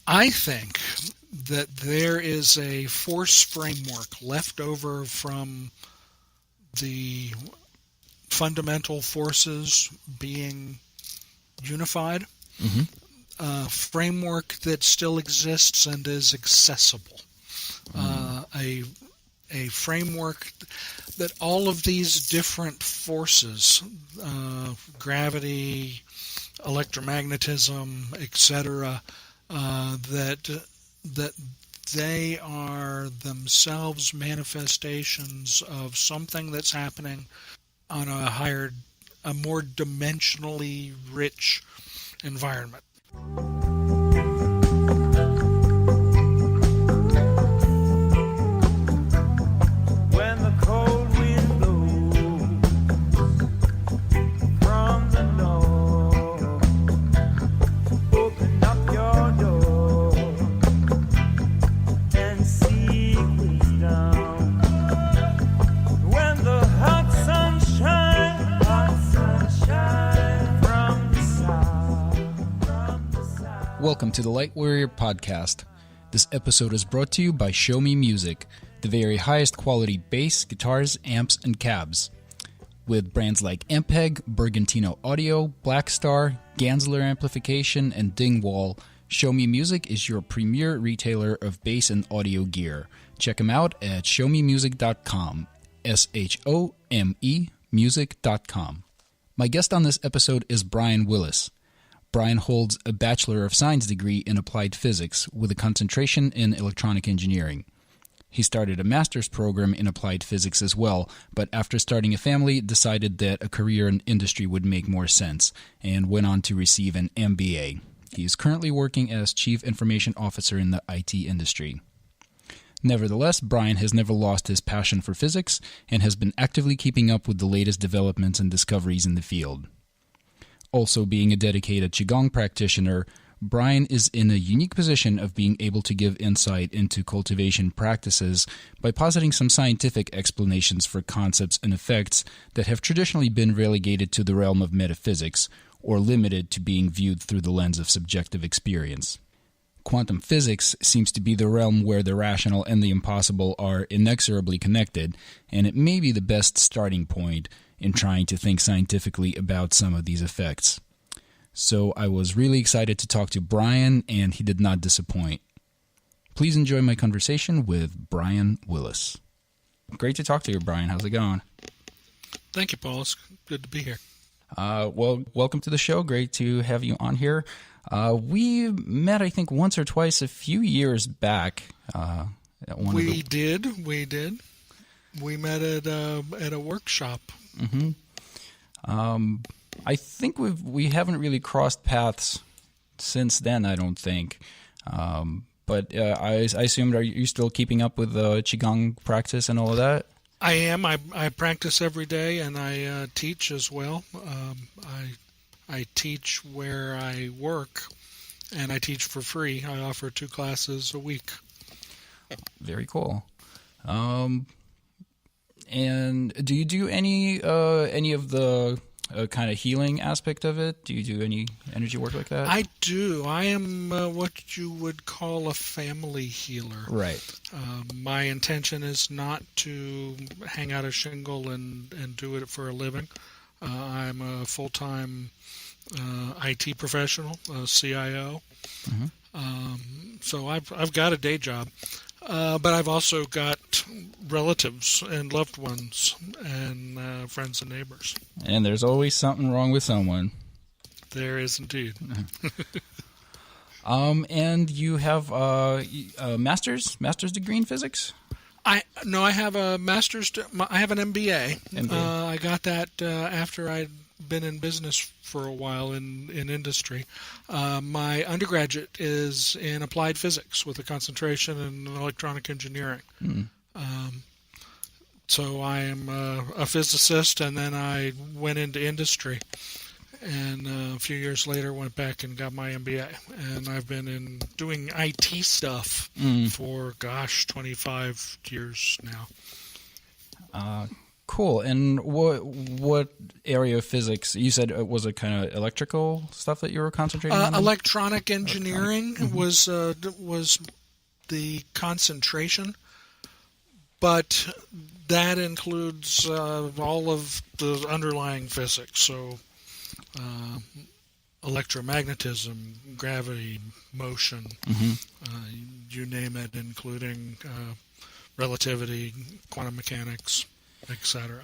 I think that there is a force framework left over from the fundamental forces being unified, framework that still exists and is accessible. A framework that all of these different forces, gravity, electromagnetism, etc., that they are themselves manifestations of something that's happening on a more dimensionally rich environment. When the cold wind blows from the north, open up your door and seek wisdom. When the hot sunshine from the south. Welcome to the Light Warrior Podcast. This episode is brought to you by Show Me Music, the very highest quality bass, guitars, amps, and cabs. With brands like Ampeg, Bergantino Audio, Blackstar, Gansler Amplification, and Dingwall, Show Me Music is your premier retailer of bass and audio gear. Check them out at showmemusic.com, SHOME music.com. My guest on this episode is Brian Willis. Brian holds a Bachelor of Science degree in Applied Physics with a concentration in electronic engineering. He started a master's program in applied physics as well, but after starting a family, decided that a career in industry would make more sense, and went on to receive an MBA. He is currently working as Chief Information Officer in the IT industry. Nevertheless, Brian has never lost his passion for physics, and has been actively keeping up with the latest developments and discoveries in the field. Also being a dedicated Qigong practitioner, Brian is in a unique position of being able to give insight into cultivation practices by positing some scientific explanations for concepts and effects that have traditionally been relegated to the realm of metaphysics or limited to being viewed through the lens of subjective experience. Quantum physics seems to be the realm where the rational and the impossible are inexorably connected, and it may be the best starting point in trying to think scientifically about some of these effects. So I was really excited to talk to Brian, and he did not disappoint. Please enjoy my conversation with Brian Willis. Great to talk to you, Brian. How's it going? Thank you, Paul. It's good to be here. Well, welcome to the show. Great to have you on here. We met, I think, once or twice a few years back. We did. We met at a workshop. Mm-hmm. I think we haven't really crossed paths since then, I don't think. But I assumed, are you still keeping up with the Qigong practice and all of that? I am. I practice every day, and I teach as well. I teach where I work, and I teach for free. I offer 2 classes a week. Very cool. And do you do any of the kind of healing aspect of it? Do you do any energy work like that? I do. I am what you would call a family healer. Right. My intention is not to hang out a shingle and do it for a living. I'm a full-time IT professional, a CIO. Mm-hmm. So I've got a day job. But I've also got relatives and loved ones and friends and neighbors. And there's always something wrong with someone. There is indeed. And you have a master's degree in physics? I have a master's. I have an MBA. I got that after I'd been in business for a while in industry. My undergraduate is in applied physics with a concentration in electronic engineering. So I am a physicist, and then I went into industry. And a few years later went back and got my MBA. And I've been doing IT stuff for, 25 years now. Cool. And what area of physics? You said was it kind of electrical stuff that you were concentrating on? Electronic engineering was the concentration, but that includes all of the underlying physics. So electromagnetism, gravity, motion, you name it, including relativity, quantum mechanics, etc.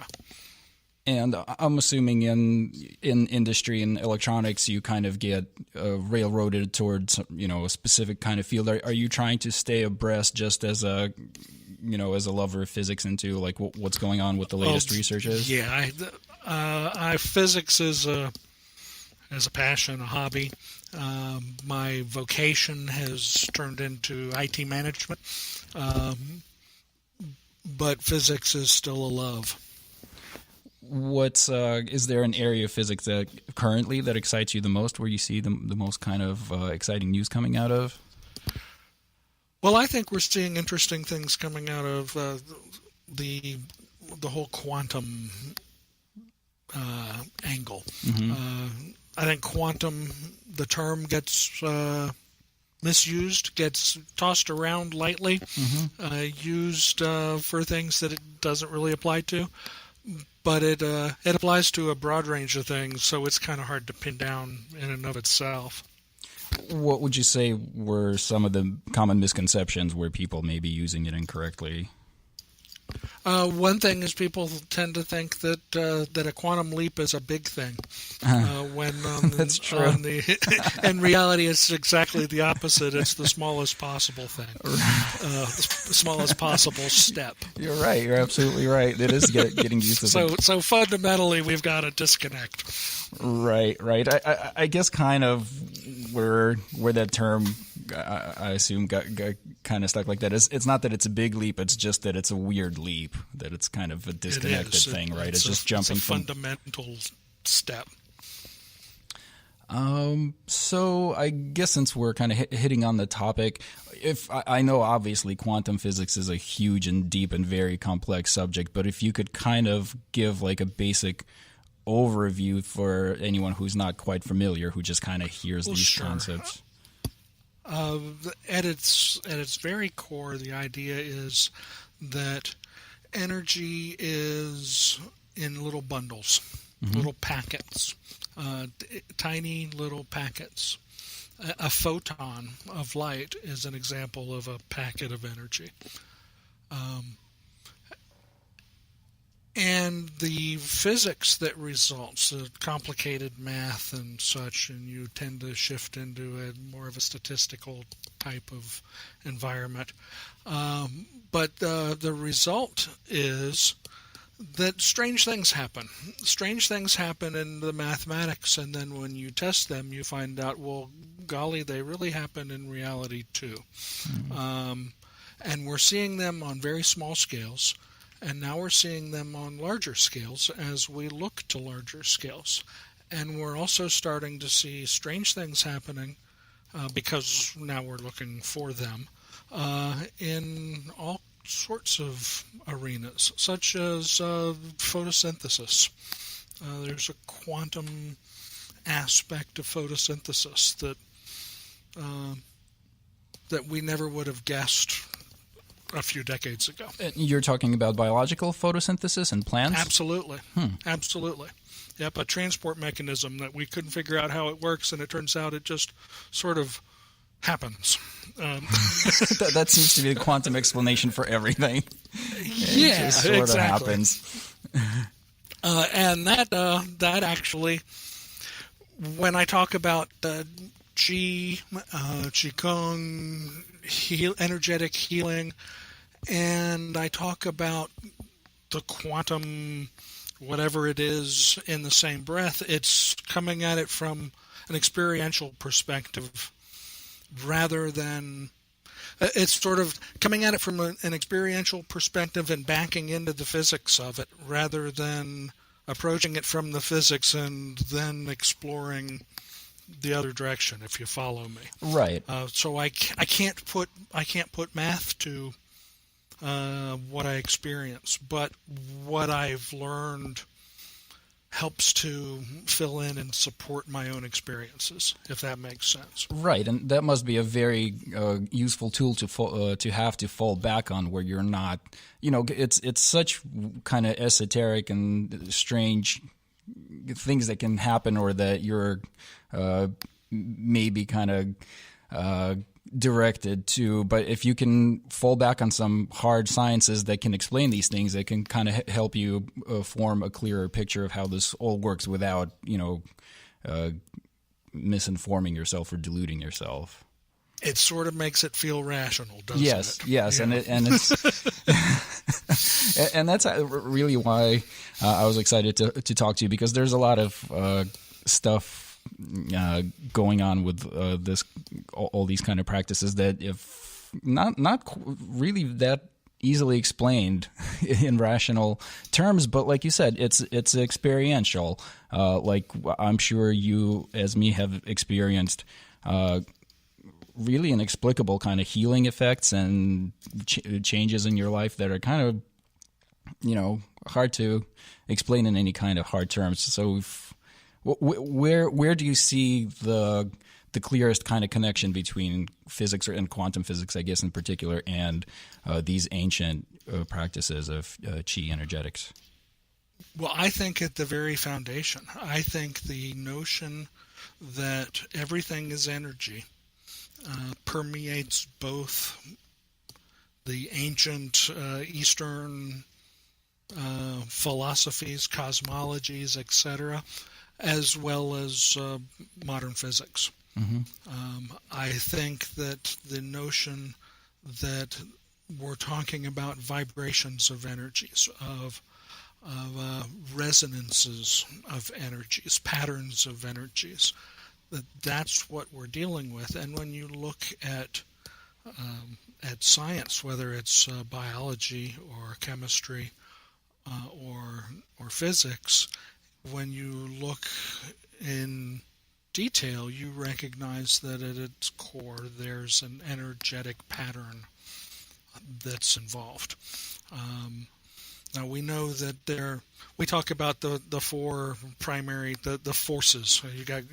And I'm assuming in industry and electronics, you kind of get railroaded towards a specific kind of field. Are you trying to stay abreast just as a lover of physics into like what's going on with the latest research is? Yeah, I physics is a passion, a hobby. My vocation has turned into IT management, but physics is still a love. Is there an area of physics that currently that excites you the most, where you see the most kind of exciting news coming out of? Well, I think we're seeing interesting things coming out of the whole quantum angle. I think quantum, the term gets misused, gets tossed around lightly, used for things that it doesn't really apply to. But it applies to a broad range of things, so it's kind of hard to pin down in and of itself. What would you say were some of the common misconceptions where people may be using it incorrectly? One thing is people tend to think that a quantum leap is a big thing, when that's true. In reality, it's exactly the opposite. It's the smallest possible thing, the smallest possible step. You're right. You're absolutely right. It is getting used to. So fundamentally, we've got a disconnect. Right. I guess kind of where that term, I assume, got kind of stuck like that. It's not that it's a big leap, it's just that it's a weird leap, that it's kind of a disconnected thing, right? It's just jumping from... It's a fundamental step. So I guess since we're kind of hitting on the topic, if I know obviously quantum physics is a huge and deep and very complex subject, but if you could kind of give like a basic overview for anyone who's not quite familiar, who just kind of hears these concepts. At its very core, the idea is that energy is in little bundles, little packets, tiny little packets. A photon of light is an example of a packet of energy. And the physics that results, the complicated math and such, and you tend to shift into more of a statistical type of environment. But the result is that strange things happen. Strange things happen in the mathematics, and then when you test them, you find out, well, golly, they really happen in reality too. And we're seeing them on very small scales. And now we're seeing them on larger scales as we look to larger scales. And we're also starting to see strange things happening because now we're looking for them in all sorts of arenas, such as photosynthesis. There's a quantum aspect of photosynthesis that we never would have guessed a few decades ago. You're talking about biological photosynthesis in plants? Absolutely. Absolutely. Yep, a transport mechanism that we couldn't figure out how it works, and it turns out it just sort of happens. That seems to be a quantum explanation for everything. Yeah, it just sort exactly. of happens. And that actually, when I talk about Qigong, energetic healing, and I talk about the quantum, whatever it is, in the same breath, it's coming at it from an experiential perspective rather than... It's sort of coming at it from an experiential perspective and backing into the physics of it rather than approaching it from the physics and then exploring the other direction, if you follow me. Right. So I can't put math to what I experience, but what I've learned helps to fill in and support my own experiences, if that makes sense. Right, and that must be a very useful tool to have to fall back on, where you're not, it's such kind of esoteric and strange things that can happen, or that you're maybe kind of directed to. But if you can fall back on some hard sciences that can explain these things, that can kind of help you form a clearer picture of how this all works without, misinforming yourself or deluding yourself. It sort of makes it feel rational, doesn't yes, it? Yes, Yeah. and it's and that's really why I was excited to talk to you, because there's a lot of stuff going on with all these kind of practices that, if not really that easily explained in rational terms, but like you said, it's experiential. Like I'm sure you, as me, have experienced really inexplicable kind of healing effects and changes in your life that are kind of, hard to explain in any kind of hard terms. So where do you see the clearest kind of connection between physics and quantum physics, I guess in particular, and these ancient practices of Qi energetics? Well, I think at the very foundation, I think the notion that everything is energy permeates both the ancient Eastern philosophies, cosmologies, etc., as well as modern physics. Mm-hmm. I think that the notion that we're talking about vibrations of energies, of resonances of energies, patterns of energies, that's what we're dealing with. And when you look at science, whether it's biology or chemistry or physics, when you look in detail, you recognize that at its core there's an energetic pattern that's involved. Now we know that we talk about the four primary, the forces. You got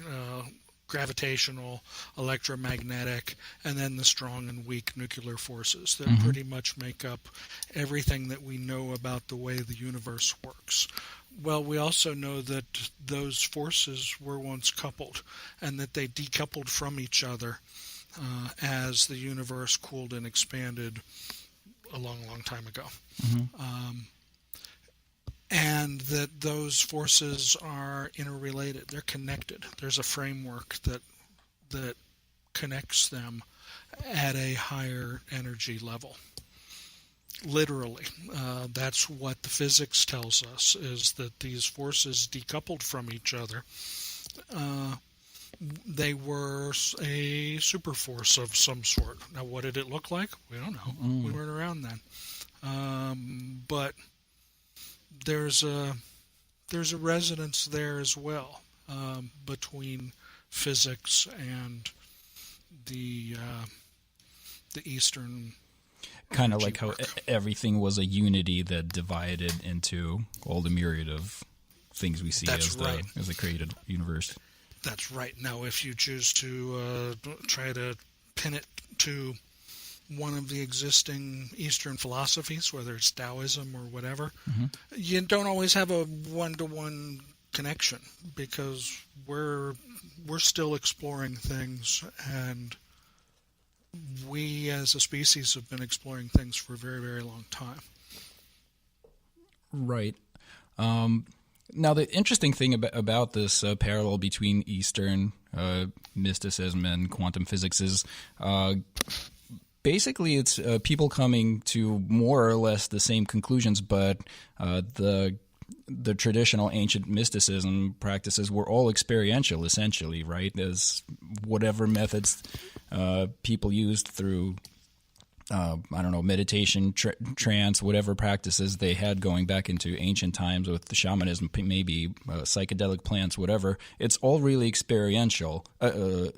gravitational, electromagnetic, and then the strong and weak nuclear forces that Mm-hmm. pretty much make up everything that we know about the way the universe works. Well, we also know that those forces were once coupled, and that they decoupled from each other as the universe cooled and expanded a long, long time ago. Mm-hmm. And that those forces are interrelated. They're connected. There's a framework that connects them at a higher energy level. Literally, that's what the physics tells us, is that these forces decoupled from each other. They were a super force of some sort. Now, what did it look like? We don't know. We weren't around then. But there's a resonance there as well, between physics and the Eastern. Kind of like how everything was a unity that divided into all the myriad of things we see That's right. as the created universe. That's right. Now, if you choose to try to pin it to one of the existing Eastern philosophies, whether it's Taoism or whatever, Mm-hmm. you don't always have a one-to-one connection, because we're still exploring things, and we as a species have been exploring things for a very, very long time. Right. Now, the interesting thing about this parallel between Eastern mysticism and quantum physics is basically it's people coming to more or less the same conclusions, but the traditional ancient mysticism practices were all experiential, essentially, right? As whatever methods people used through, meditation, trance, whatever practices they had going back into ancient times with the shamanism, maybe psychedelic plants, whatever. It's all really experiential. And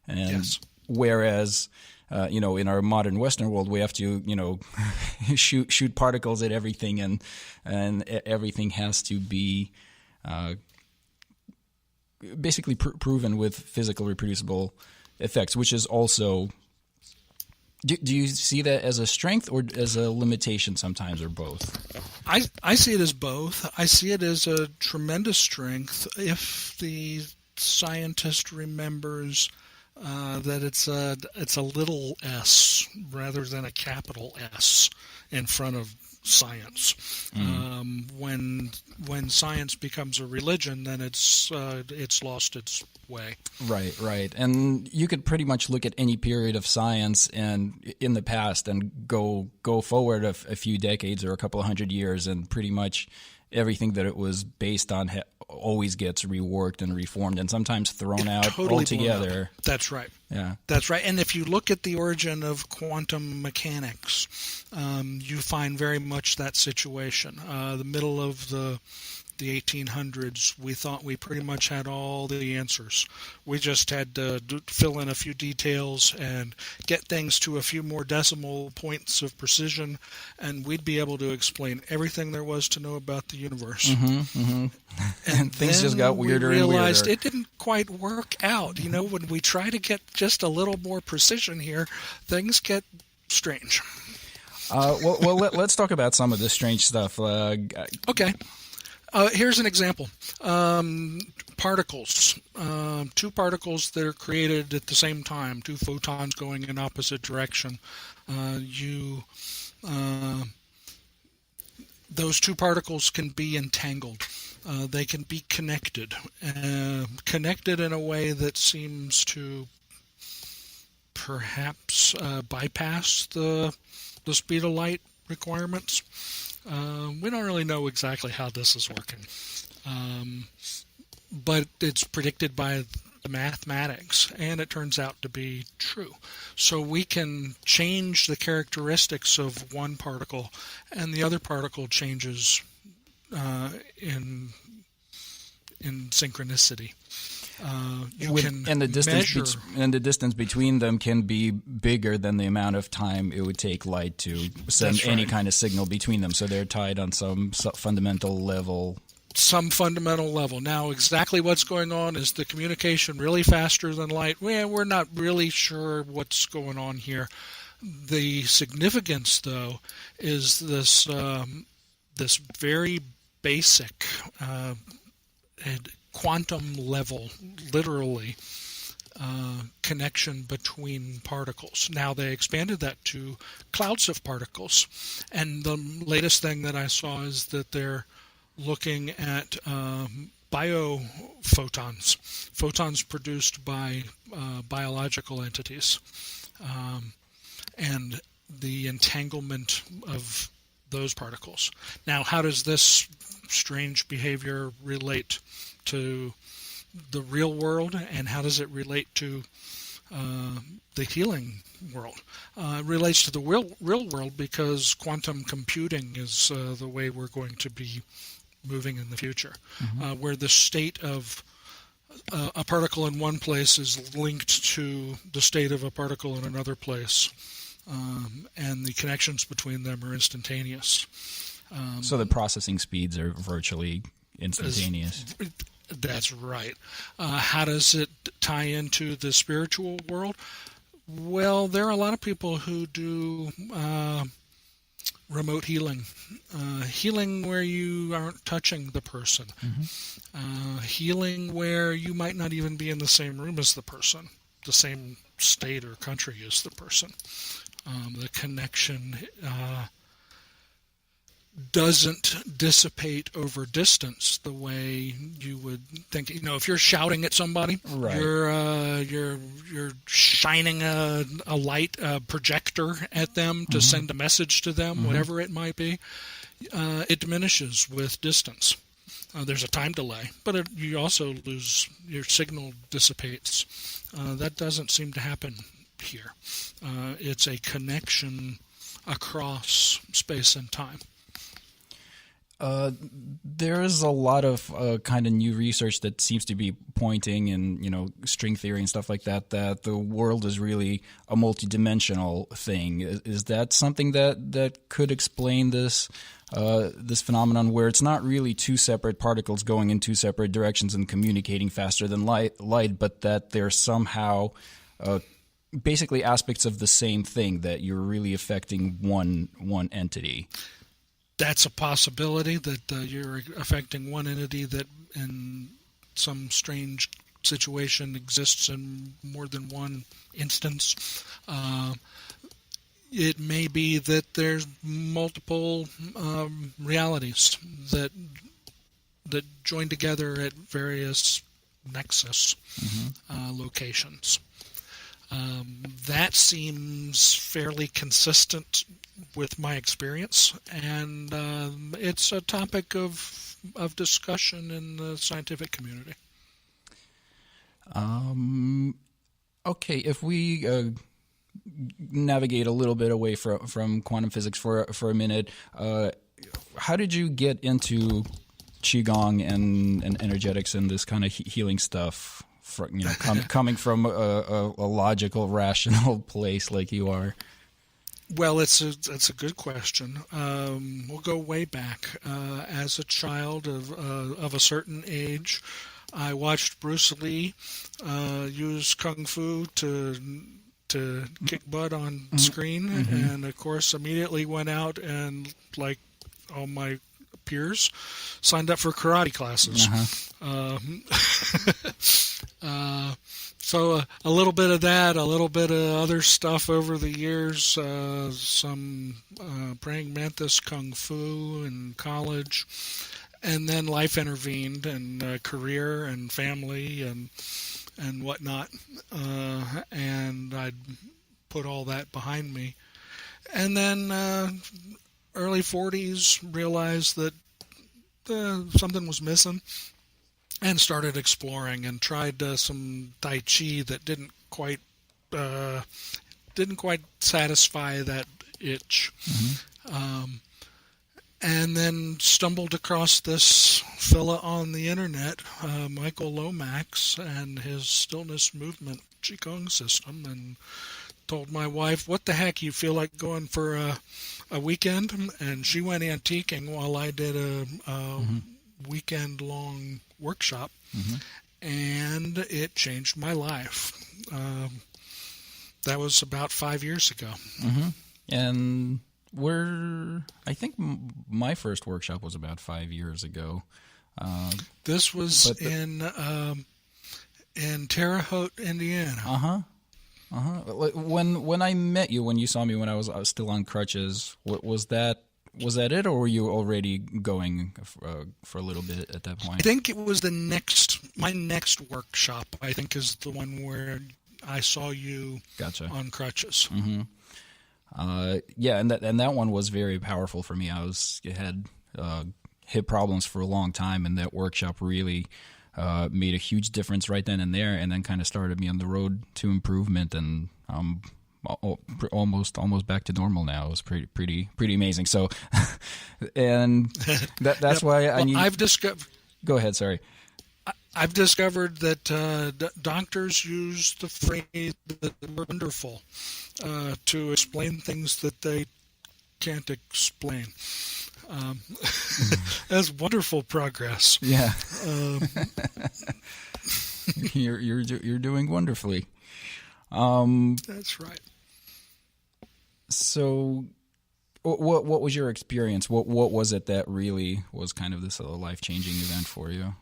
Yes. whereas in our modern Western world, we have to, shoot particles at everything, and everything has to be basically proven with physical reproducible effects, which is also. Do you see that as a strength or as a limitation sometimes, or both? I see it as both. I see it as a tremendous strength if the scientist remembers that it's a little s rather than a capital S in front of science. When science becomes a religion, then it's lost its way. Right. And you could pretty much look at any period of science and in the past and go forward a few decades or a couple of hundred years, and pretty much everything that it was based on always gets reworked and reformed, and sometimes thrown out totally altogether. That's right. Yeah, that's right. And if you look at the origin of quantum mechanics, you find very much that situation. The middle of the 1800s, we thought we pretty much had all the answers. We just had to fill in a few details and get things to a few more decimal points of precision, and we'd be able to explain everything there was to know about the universe. And things just got weirder and weirder. We realized and weirder. It didn't quite work out. When we try to get just a little more precision here, things get strange. Let's talk about some of the strange stuff. Okay. Here's an example. Particles. Two particles that are created at the same time, two photons going in opposite direction. Those two particles can be entangled. They can be connected. Connected in a way that seems to perhaps bypass the speed of light requirements. We don't really know exactly how this is working, but it's predicted by the mathematics, and it turns out to be true. So we can change the characteristics of one particle, and the other particle changes in synchronicity. The distance between them can be bigger than the amount of time it would take light to send any kind of signal between them. So they're tied on some fundamental level. Now, exactly what's going on, is the communication really faster than light? Well, we're not really sure what's going on here. The significance, though, is this very basic quantum level, literally, connection between particles. Now they expanded that to clouds of particles, and the latest thing that I saw is that they're looking at biophotons, photons produced by biological entities, and the entanglement of those particles. Now, how does this strange behavior relate to the real world, and how does it relate to the healing world? It relates to the real world because quantum computing is the way we're going to be moving in the future, where the state of a particle in one place is linked to the state of a particle in another place, and the connections between them are instantaneous. So the processing speeds are virtually instantaneous. That's right. How does it tie into the spiritual world? Well, there are a lot of people who do remote healing. Healing where you aren't touching the person. Healing where you might not even be in the same room as the person, the same state or country as the person. The connection doesn't dissipate over distance the way you would think. If you're shouting at somebody, right, you're shining a light, a projector at them to send a message to them, whatever it might be. It diminishes with distance. There's a time delay, but you also lose, your signal dissipates. That doesn't seem to happen here. It's a connection across space and time. There is a lot of kind of new research that seems to be pointing in, string theory and stuff like that, that the world is really a multidimensional thing. Is that something that could explain this this phenomenon where it's not really two separate particles going in two separate directions and communicating faster than light, but that they're somehow basically aspects of the same thing, that you're really affecting one entity? That's a possibility, that you're affecting one entity that in some strange situation exists in more than one instance. It may be that there's multiple realities that join together at various nexus locations. That seems fairly consistent with my experience, and it's a topic of discussion in the scientific community. Okay, if we navigate a little bit away from quantum physics for a minute, how did you get into Qigong and energetics and this kind of healing stuff? Coming from a logical, rational place like you are. Well, it's a good question. We'll go way back. As a child of a certain age, I watched Bruce Lee use kung fu to kick butt on screen, and of course immediately went out and, like all my peers, signed up for karate classes. So a little bit of that, a little bit of other stuff over the years, some praying mantis kung fu in college, and then life intervened, and career and family and whatnot, and I'd put all that behind me. And then early 40s, realized that something was missing, and started exploring and tried some Tai Chi that didn't quite satisfy that itch. And then stumbled across this fella on the internet, Michael Lomax, and his stillness movement Qigong system, and told my wife, "What the heck, you feel like going for a weekend?" And she went antiquing while I did a weekend-long workshop, and it changed my life. That was about 5 years ago. And I think my first workshop was about 5 years ago. This was in Terre Haute, Indiana. When I met you, when you saw me when I was still on crutches, was that it, or were you already going for a little bit at that point? I think it was my next workshop, I think, is the one where I saw you on crutches. Yeah, and that one was very powerful for me. I had hip problems for a long time, and that workshop really made a huge difference right then and there, and then kind of started me on the road to improvement, and almost back to normal now. It was pretty amazing. So, and that's why I need. I've discovered. Go ahead. Sorry. I've discovered that doctors use the phrase that we're wonderful to explain things that they can't explain. That's wonderful progress. Yeah. You're doing wonderfully. That's right. So, what was your experience? What was it that really was kind of this life-changing event for you?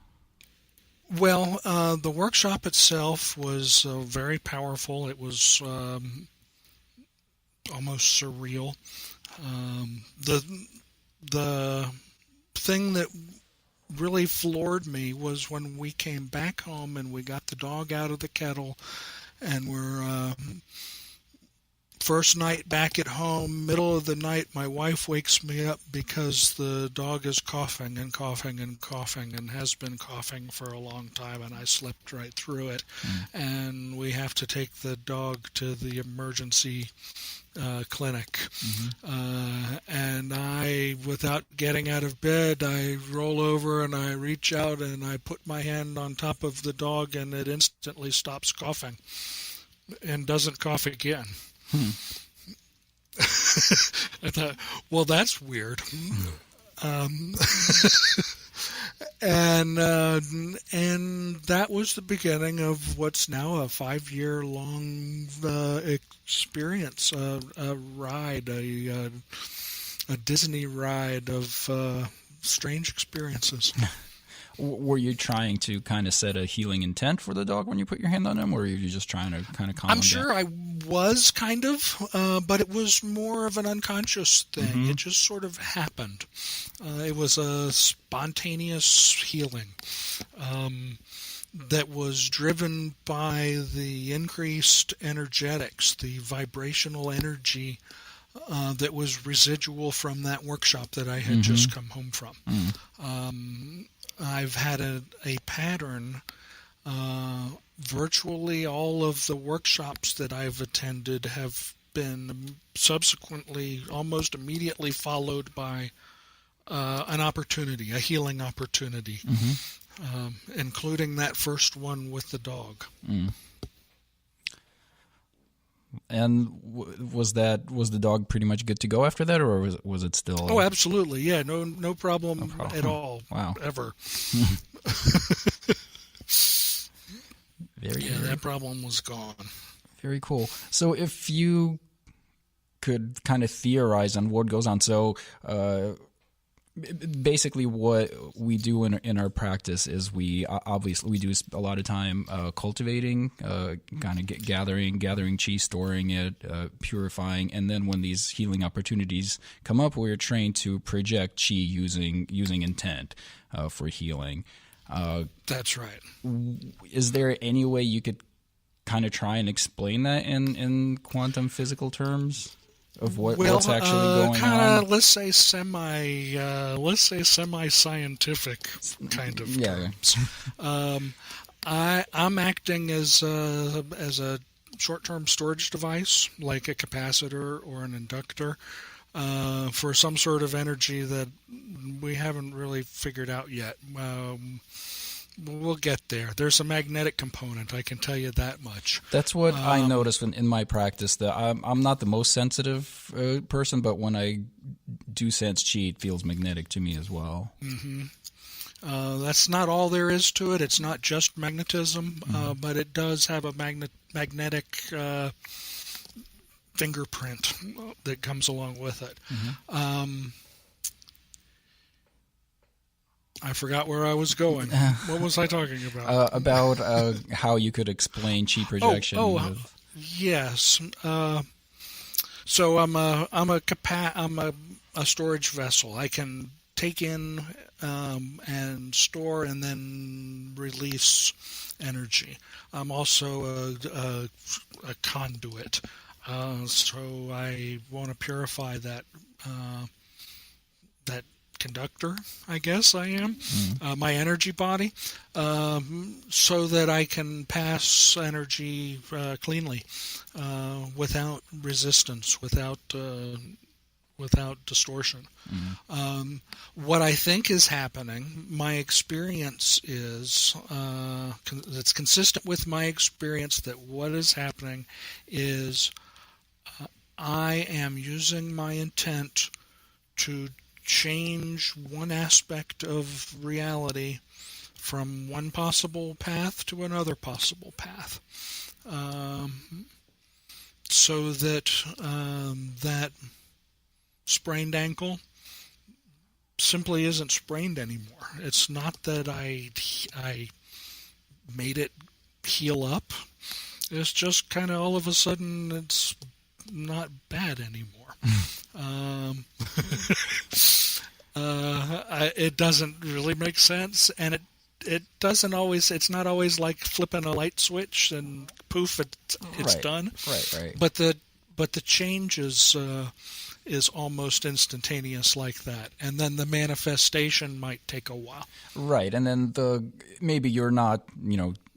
Well, the workshop itself was very powerful. It was almost surreal. The thing that really floored me was when we came back home and we got the dog out of the kennel, and we're first night back at home, middle of the night, my wife wakes me up because the dog is coughing and coughing and coughing and has been coughing for a long time, and I slept right through it. And we have to take the dog to the emergency clinic. And I, without getting out of bed, I roll over and I reach out and I put my hand on top of the dog, and it instantly stops coughing and doesn't cough again. I thought, well, that's weird. And that was the beginning of what's now a 5-year-long experience, a ride, a Disney ride of strange experiences. Were you trying to kind of set a healing intent for the dog when you put your hand on him, or were you just trying to kind of calm him I'm sure down? I was kind of, but it was more of an unconscious thing. It just sort of happened. It was a spontaneous healing that was driven by the increased energetics, the vibrational energy that was residual from that workshop that I had just come home from. I've had a pattern. Virtually all of the workshops that I've attended have been subsequently, almost immediately followed by an opportunity, a healing opportunity, including that first one with the dog. And was the dog pretty much good to go after that, or was it still? Oh, absolutely, yeah, no problem at all. Wow, ever. That problem was gone. Very cool. So, if you could kind of theorize on what goes on, so basically, what we do in our practice is we do a lot of time cultivating, kind of gathering qi, storing it, purifying, and then when these healing opportunities come up, we're trained to project qi using intent for healing. That's right. Is there any way you could kind of try and explain that in quantum physical terms? Of what's actually going on? Let's say semi-scientific kind of terms. I'm acting as a short-term storage device, like a capacitor or an inductor, for some sort of energy that we haven't really figured out yet. We'll get there. There's a magnetic component, I can tell you that much. That's what I noticed in my practice. That I'm not the most sensitive person, but when I do sense qi, it feels magnetic to me as well. That's not all there is to it. It's not just magnetism, but it does have a magnetic fingerprint that comes along with it. I forgot where I was going. What was I talking about? About how you could explain qi projection. Yes. So I'm a storage vessel. I can take in and store and then release energy. I'm also a conduit. So I want to purify that conductor, I guess I am, my energy body, so that I can pass energy cleanly, without resistance, without distortion. What I think is happening, my experience is, it's consistent with my experience that what is happening is I am using my intent to change one aspect of reality from one possible path to another possible path, so that that sprained ankle simply isn't sprained anymore. It's not that I made it heal up. It's just kind of all of a sudden it's not bad anymore. It doesn't really make sense, and it doesn't always. It's not always like flipping a light switch and poof, it's done. Right. But the changes is almost instantaneous like that. And then the manifestation might take a while. Right, and then maybe you're not,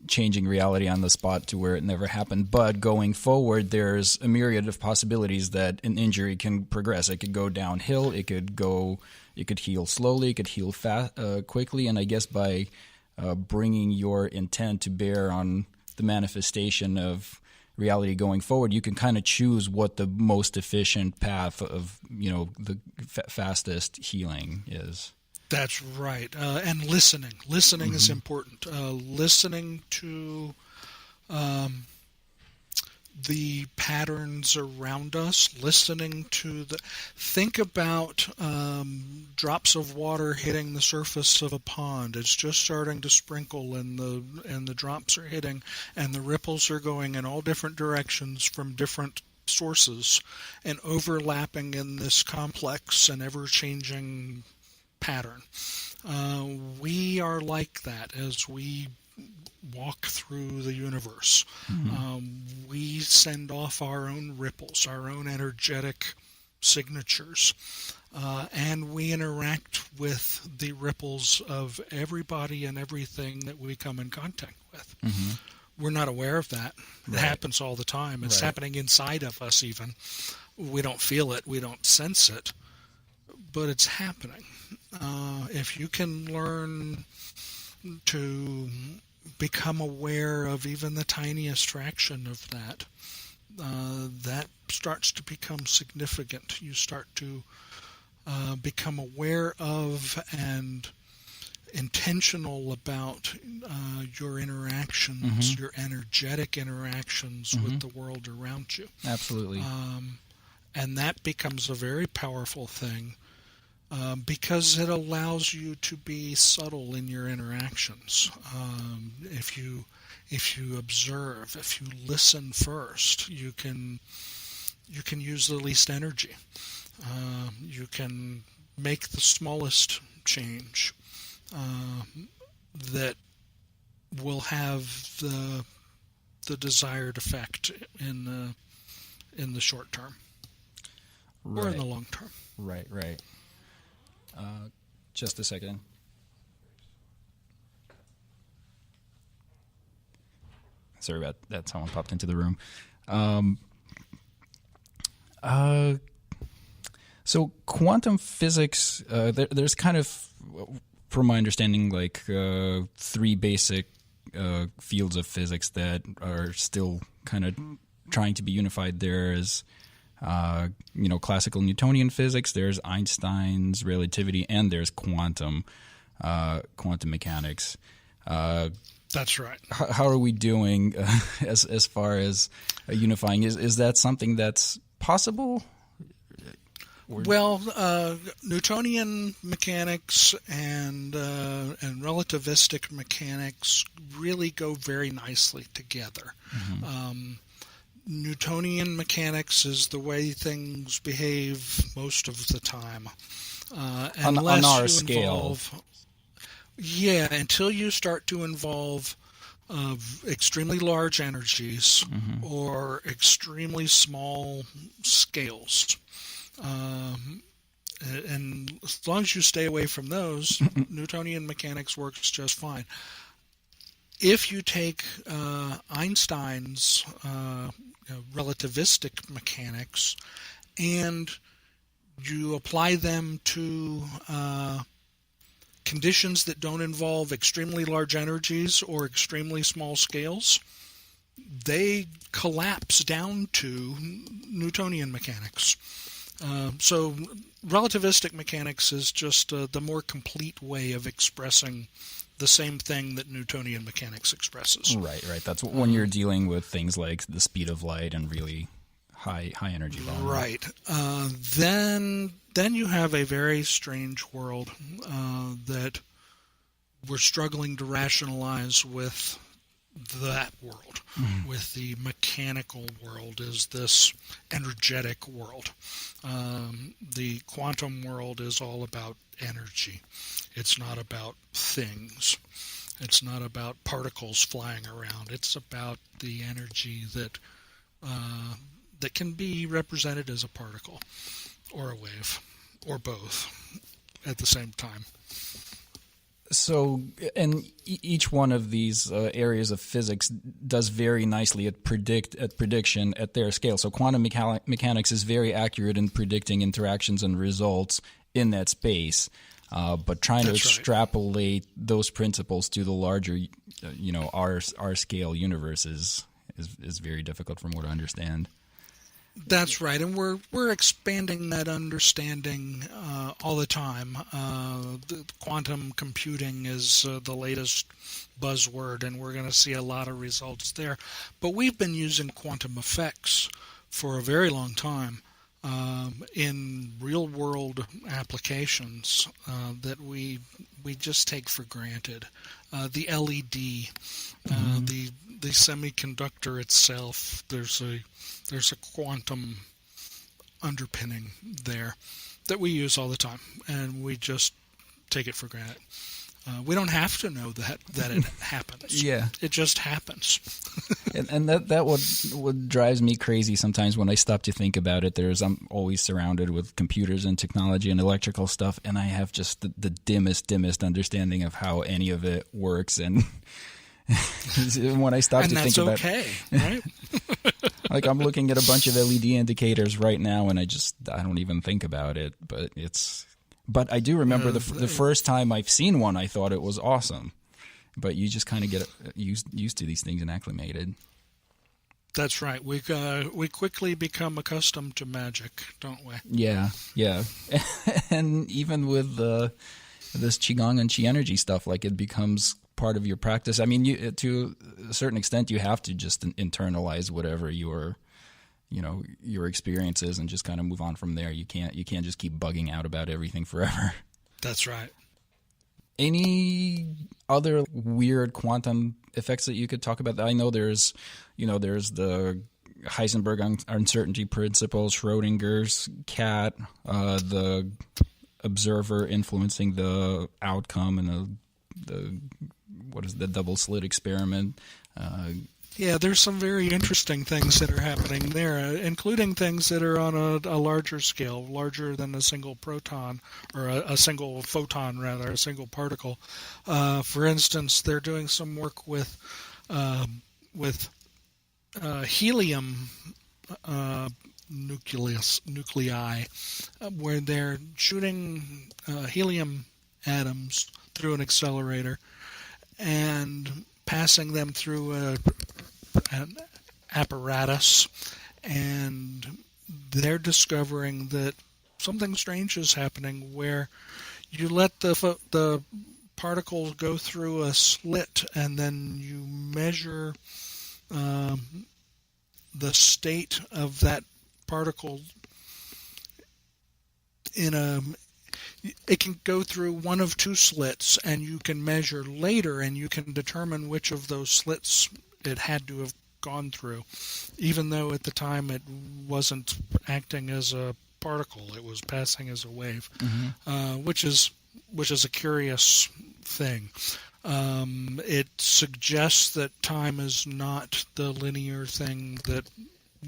changing reality on the spot to where it never happened, but going forward, there's a myriad of possibilities that an injury can progress. It could go downhill. It could heal slowly. It could heal quickly. And I guess by bringing your intent to bear on the manifestation of reality going forward, you can kind of choose what the most efficient path of, the fastest healing is. That's right. And listening. Listening is important. Listening to the patterns around us, listening to think about drops of water hitting the surface of a pond. It's just starting to sprinkle, and the drops are hitting, and the ripples are going in all different directions from different sources and overlapping in this complex and ever-changing pattern. We are like that as we walk through the universe. We send off our own ripples, our own energetic signatures, and we interact with the ripples of everybody and everything that we come in contact with. We're not aware of that. It happens all the time. It's happening inside of us even. We don't feel it. We don't sense it. But it's happening. If you can learn to become aware of even the tiniest fraction of that, that starts to become significant. You start to become aware of and intentional about your interactions, your energetic interactions with the world around you. Absolutely. And that becomes a very powerful thing. Because it allows you to be subtle in your interactions. If you observe, if you listen first, you can use the least energy. You can make the smallest change that will have the desired effect in the short term or in the long term. Right. Just a second. Sorry about that. Someone popped into the room. So quantum physics, there's kind of, from my understanding, like three basic fields of physics that are still kind of trying to be unified. There's classical Newtonian physics, there's Einstein's relativity, and there's quantum mechanics. That's right. How are we doing as far as unifying? Is that something that's possible? Well, Newtonian mechanics and relativistic mechanics really go very nicely together. Newtonian mechanics is the way things behave most of the time. On our scale. Yeah, until you start to involve extremely large energies or extremely small scales. And as long as you stay away from those, Newtonian mechanics works just fine. If you take Einstein's relativistic mechanics and you apply them to conditions that don't involve extremely large energies or extremely small scales, they collapse down to Newtonian mechanics. So relativistic mechanics is just the more complete way of expressing the same thing that Newtonian mechanics expresses. Right. That's when you're dealing with things like the speed of light and really high energy volume. Right. Then you have a very strange world that we're struggling to rationalize with that world, with the mechanical world, is this energetic world. The quantum world is all about energy. It's not about things. It's not about particles flying around. It's about the energy that can be represented as a particle. or a wave, or both at the same time. So, and each one of these areas of physics does very nicely at prediction at their scale. So, quantum mechanics is very accurate in predicting interactions and results in that space. But trying to extrapolate those principles to the larger, our scale universe is very difficult from what I understand. That's right, and we're expanding that understanding all the time. The quantum computing is the latest buzzword, and we're going to see a lot of results there. But we've been using quantum effects for a very long time in real-world applications that we just take for granted. The LED, the semiconductor itself. There's a quantum underpinning there that we use all the time, and we just take it for granted. We don't have to know that it happens. Yeah, it just happens. and that what drives me crazy sometimes when I stop to think about it. I'm always surrounded with computers and technology and electrical stuff, and I have just the dimmest understanding of how any of it works. And when I stop to think about, okay, right? Like I'm looking at a bunch of LED indicators right now, and I don't even think about it. But I do remember the first time I've seen one, I thought it was awesome. But you just kind of get used to these things and acclimated. That's right. We quickly become accustomed to magic, don't we? Yeah. And even with this Qigong and Qi energy stuff, like it becomes part of your practice. I mean, to a certain extent, you have to just internalize whatever your experience is and just kind of move on from there. You can't just keep bugging out about everything forever. That's right. Any other weird quantum effects that you could talk about? I know there's the Heisenberg uncertainty principle, Schrodinger's cat, the observer influencing the outcome, and the double slit experiment. Yeah, there's some very interesting things that are happening there, including things that are on a larger scale, larger than a single proton, or a single photon, rather, a single particle. For instance, they're doing some work with helium nuclei, where they're shooting helium atoms through an accelerator and passing them through an apparatus, and they're discovering that something strange is happening where you let the particles go through a slit, and then you measure the state of that particle it can go through one of two slits, and you can measure later, and you can determine which of those slits it had to have gone through, even though at the time it wasn't acting as a particle, it was passing as a wave, which is a curious thing. It suggests that time is not the linear thing that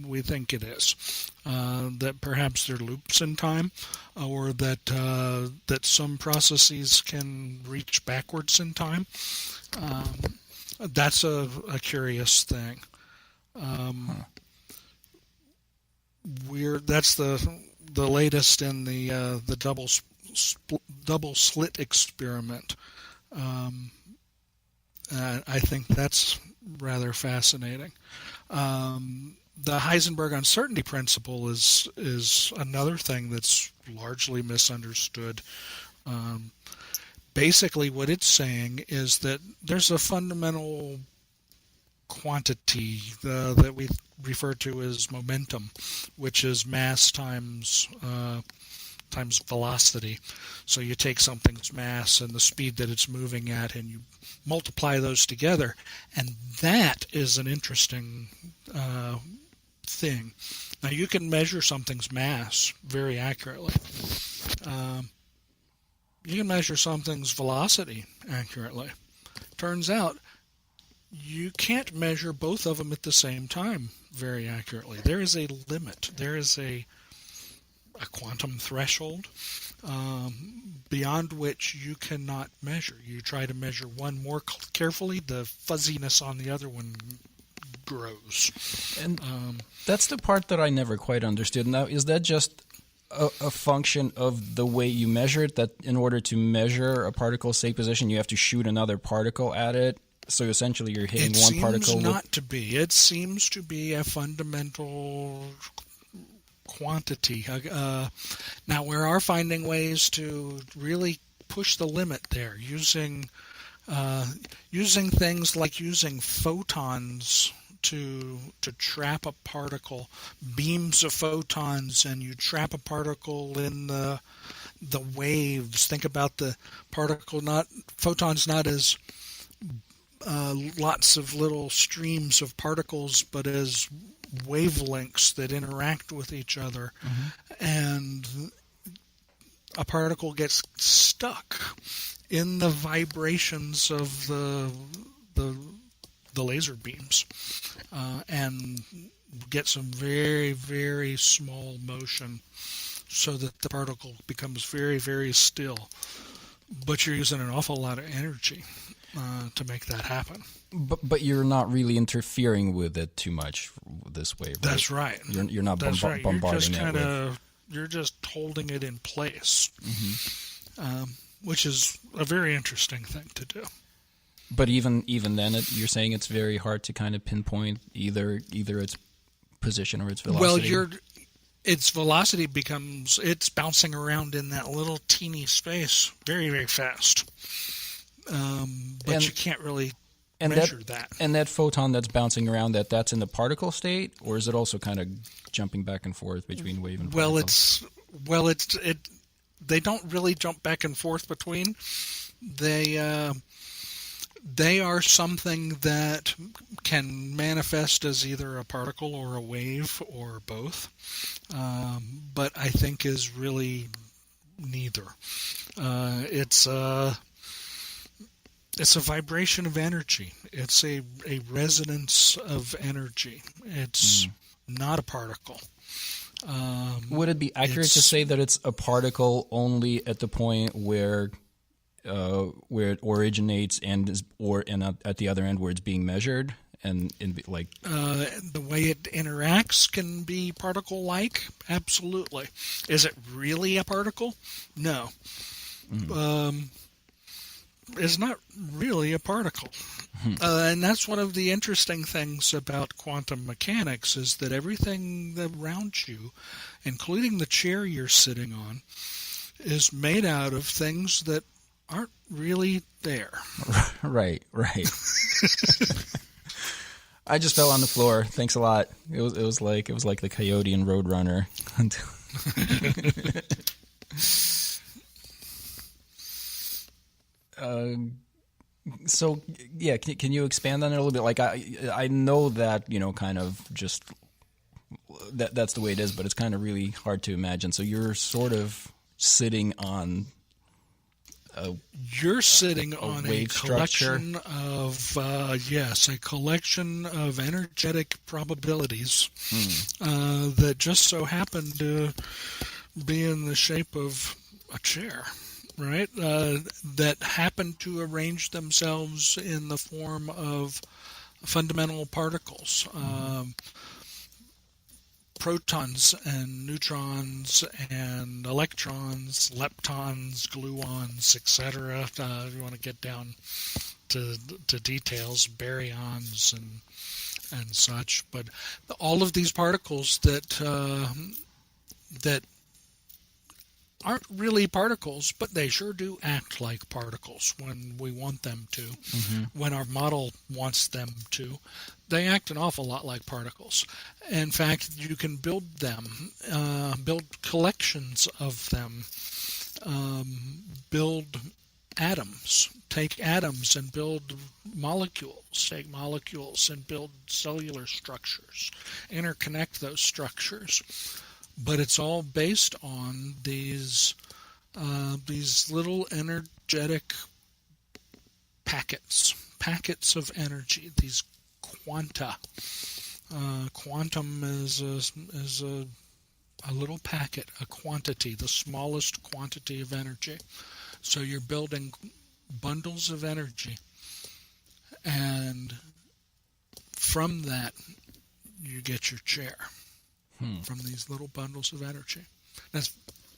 we think it is, that perhaps there are loops in time, or that some processes can reach backwards in time. That's a curious thing. That's the latest in the double slit experiment. I think that's rather fascinating. The Heisenberg uncertainty principle is another thing that's largely misunderstood. Basically, what it's saying is that there's a fundamental quantity that we refer to as momentum, which is mass times velocity. So you take something's mass and the speed that it's moving at, and you multiply those together, and that is an interesting thing. Now, you can measure something's mass very accurately. You can measure something's velocity accurately. Turns out you can't measure both of them at the same time very accurately. There is a limit. There is a a quantum threshold beyond which you cannot measure. You try to measure one more carefully, the fuzziness on the other one grows. And that's the part that I never quite understood. Now, is that just a function of the way you measure it, that in order to measure a particle's state position, you have to shoot another particle at it? So essentially you're hitting one particle. It seems not to be. It seems to be a fundamental quantity. Now, we are finding ways to really push the limit there, using things like using photons to trap a particle, beams of photons, and you trap a particle in the waves. Think about the particle, photons not as lots of little streams of particles, but as wavelengths that interact with each other. And a particle gets stuck in the vibrations of the laser beams and get some very, very small motion so that the particle becomes very, very still. But you're using an awful lot of energy to make that happen. But you're not really interfering with it too much this way, right? That's right. You're not bombarding it. You're just holding it in place, which is a very interesting thing to do. But even then, you're saying it's very hard to kind of pinpoint either its position or its velocity. Well, its velocity it's bouncing around in that little teeny space very, very fast. But you can't really measure that. And that photon that's bouncing around, that's in the particle state, or is it also kind of jumping back and forth between wave and particle? They don't really jump back and forth between. They are something that can manifest as either a particle or a wave or both, but I think is really neither. It's a vibration of energy. It's a resonance of energy. It's not a particle. Would it be accurate to say that it's a particle only at the point where it originates and at the other end where it's being measured, and the way it interacts can be particle-like? Absolutely. Is it really a particle? No. Is not really a particle. And that's one of the interesting things about quantum mechanics, is that everything around you, including the chair you're sitting on, is made out of things that aren't really there. Right. I just fell on the floor. Thanks a lot. It was like the Coyote and Roadrunner. So yeah, can you expand on it a little bit? Like I know that, kind of just that's the way it is, but it's kind of really hard to imagine. So you're sort of sitting on a collection of a collection of energetic probabilities that just so happen to be in the shape of a chair. Right, that happen to arrange themselves in the form of fundamental particles, protons and neutrons and electrons, leptons, gluons, etc. If you want to get down to details, baryons and such, but all of these particles that aren't really particles, but they sure do act like particles when we want them to. When our model wants them to, they act an awful lot like particles. In fact, you can build them, build collections of them, build atoms, take atoms and build molecules, take molecules and build cellular structures, interconnect those structures. But it's all based on these little energetic packets of energy, these quanta. Quantum is a a little packet, a quantity, the smallest quantity of energy. So you're building bundles of energy, and from that you get your chair, from these little bundles of energy. That's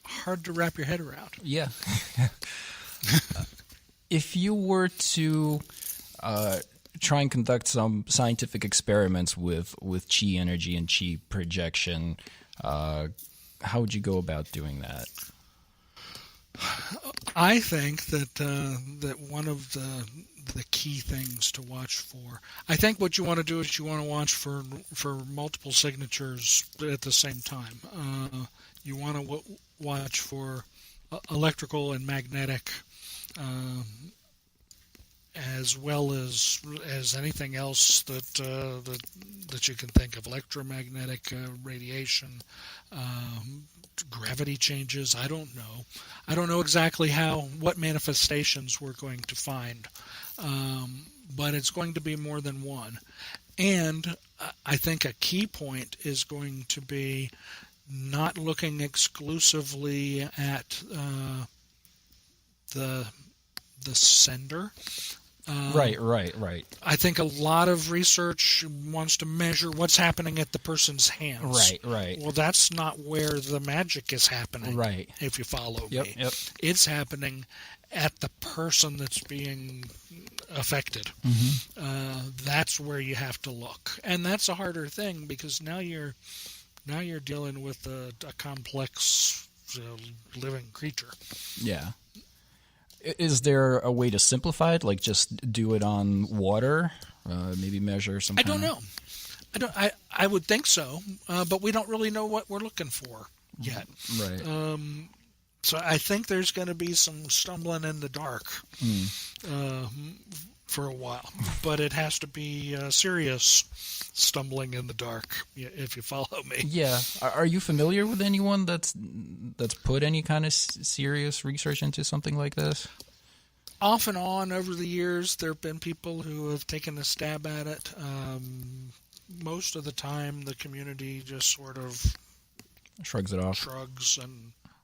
hard to wrap your head around. Yeah. If you were to try and conduct some scientific experiments with chi energy and chi projection, how would you go about doing that? I think that one of the key things to watch for, I think what you want to do is you want to watch for multiple signatures at the same time. You want to watch for electrical and magnetic, as well as anything else that you can think of, electromagnetic radiation, gravity changes. I don't know exactly what manifestations we're going to find, but it's going to be more than one. And I think a key point is going to be not looking exclusively at the sender. Right. I think a lot of research wants to measure what's happening at the person's hands. Right. Well, that's not where the magic is happening. Right. If you follow me. Yep. It's happening at the person that's being affected. That's where you have to look, and that's a harder thing because now you're dealing with a complex living creature. Yeah. Is there a way to simplify it? Like just do it on water? Maybe measure some. I don't know. I would think so, but we don't really know what we're looking for yet. Right. So I think there's going to be some stumbling in the dark for a while, but it has to be serious stumbling in the dark, if you follow me. Yeah. Are you familiar with anyone that's put any kind of serious research into something like this? Off and on over the years, there have been people who have taken a stab at it. Most of the time, the community just sort of shrugs it off, shrugs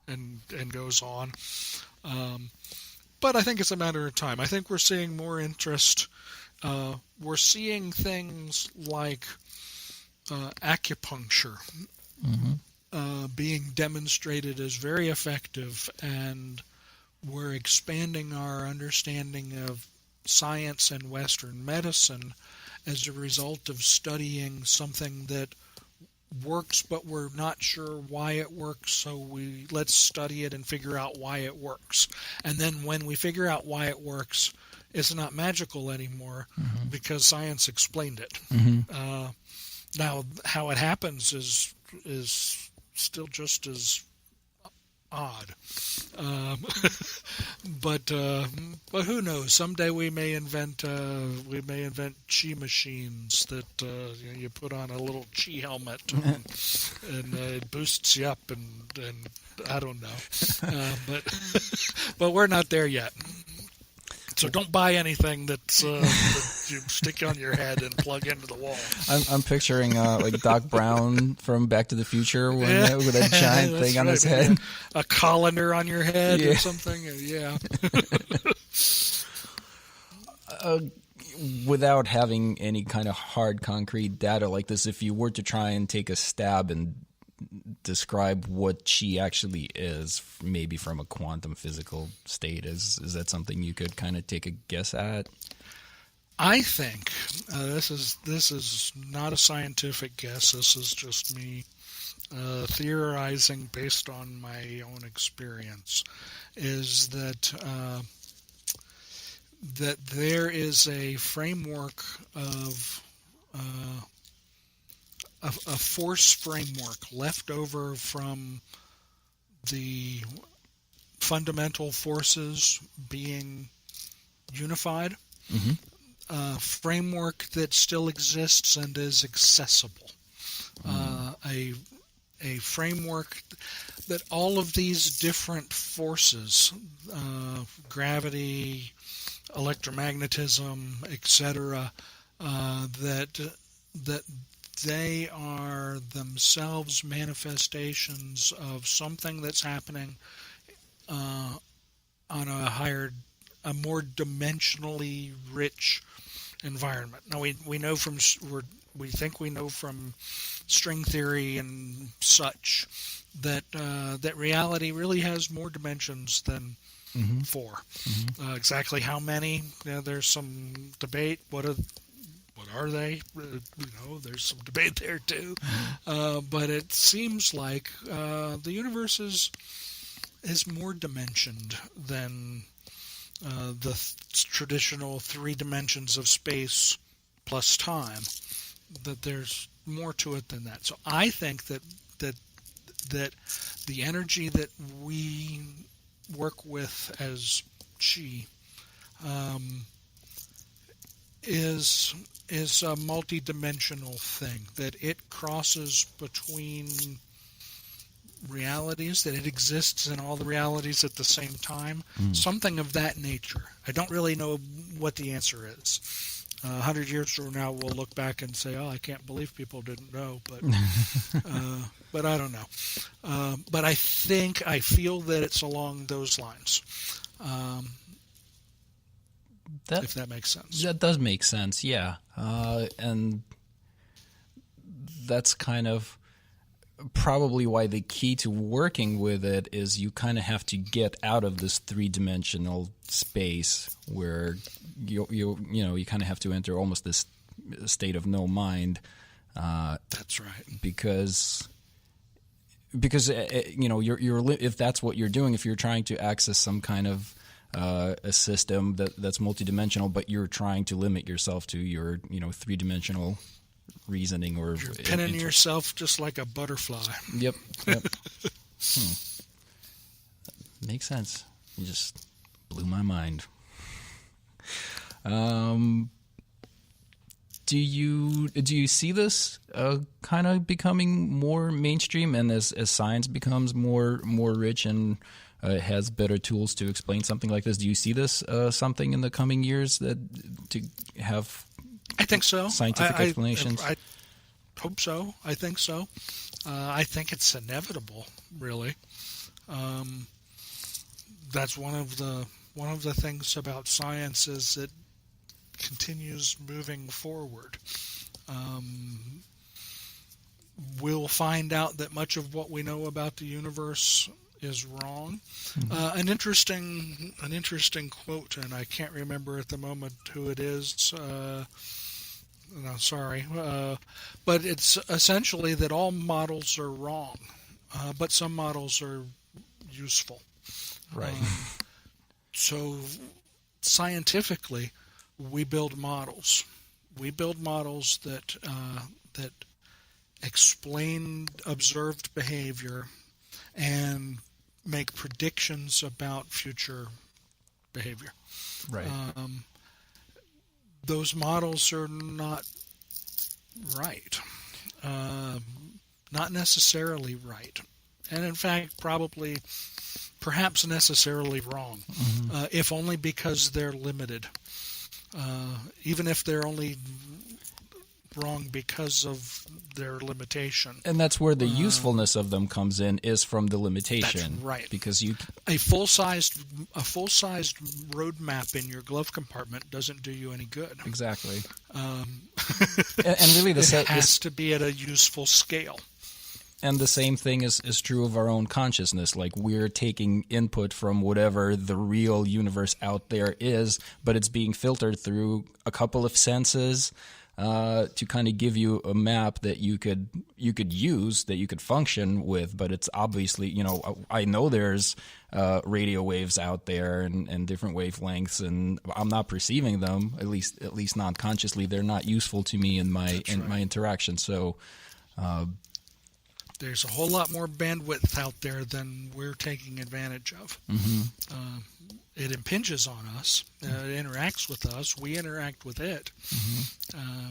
and goes on. But I think it's a matter of time. I think we're seeing more interest. We're seeing things like acupuncture being demonstrated as very effective, and we're expanding our understanding of science and Western medicine as a result of studying something that works, but we're not sure why it works, so let's study it and figure out why it works. And then when we figure out why it works, it's not magical anymore because science explained it. Now, how it happens is still just as odd. But who knows? Someday we may invent chi machines that you put on a little chi helmet and it boosts you up and I don't know. But we're not there yet. So don't buy anything that you stick on your head and plug into the wall. I'm picturing like Doc Brown from Back to the Future with a giant thing on his head. A colander on your head or something. Yeah. Without having any kind of hard, concrete data like this, if you were to try and take a stab and describe what chi actually is, maybe from a quantum physical state, is that something you could kind of take a guess at? I think this is not a scientific guess. This is just me theorizing based on my own experience. Is that that there is a framework of a force framework left over from the fundamental forces being unified, framework that still exists and is accessible, a framework that all of these different forces, gravity, electromagnetism, etc., that they are themselves manifestations of something that's happening on a more dimensionally rich environment. Now we know we think we know from string theory and such that that reality really has more dimensions than four. Exactly how many? There's some debate. What are they? There's some debate there too. But it seems like the universe is more dimensioned than the traditional three dimensions of space plus time. That there's more to it than that. So I think that the energy that we work with as Qi is a multidimensional thing, that it crosses between realities, that it exists in all the realities at the same time, something of that nature. I don't really know what the answer is. 100 years from now, we'll look back and say, "Oh, I can't believe people didn't know," but I don't know. But I feel that it's along those lines. If that makes sense. That does make sense, yeah. And that's kind of probably why the key to working with it is you kind of have to get out of this three-dimensional space where you kind of have to enter almost this state of no mind. That's right. Because you're if that's what you're doing, if you're trying to access some kind of a system that's multidimensional, but you're trying to limit yourself to your three-dimensional reasoning, or you're pinning yourself just like a butterfly. Yep. Makes sense. You just blew my mind. Do you see this kind of becoming more mainstream, and as science becomes more rich and has better tools to explain something like this, do you see this something in the coming years that to have? I think so. Scientific explanations. I hope so. I think so. I think it's inevitable, really. That's one of the things about science is it continues moving forward. We'll find out that much of what we know about the universe is wrong. An interesting quote, and I can't remember at the moment who it is. No, sorry, but it's essentially that all models are wrong, but some models are useful. Right. So scientifically, we build models. We build models that explain observed behavior and make predictions about future behavior. Right. Those models are not right, not necessarily right, and in fact, perhaps necessarily wrong, if only because they're limited. Even if they're only wrong because of their limitation. And that's where the usefulness of them comes in, is from the limitation. That's right. Because a full-sized roadmap in your glove compartment doesn't do you any good. Exactly. And really, it has to be at a useful scale. And the same thing is true of our own consciousness. Like, we're taking input from whatever the real universe out there is, but it's being filtered through a couple of senses to kind of give you a map that you could use, that you could function with. But it's obviously, I know there's radio waves out there and different wavelengths, and I'm not perceiving them, at least not consciously. They're not useful to me in my my interaction. So. There's a whole lot more bandwidth out there than we're taking advantage of. It impinges on us. It interacts with us. We interact with it.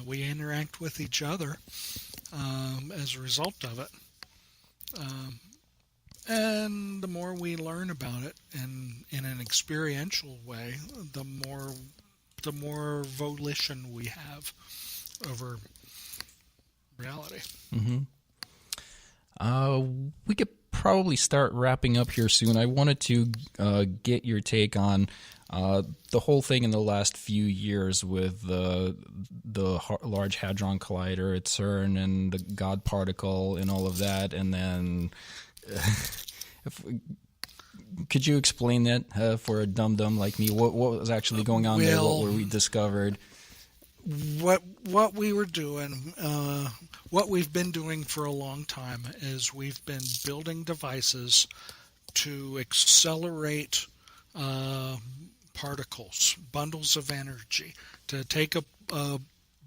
We interact with each other as a result of it. And the more we learn about it in an experiential way, the more volition we have over reality. We could probably start wrapping up here soon. I wanted to get your take on the whole thing in the last few years with the Large Hadron Collider at CERN and the God particle and all of that. And then, could you explain that for a dum-dum like me? What was actually going on there? What were we discovered? What we were doing, what we've been doing for a long time is we've been building devices to accelerate particles, bundles of energy, to take a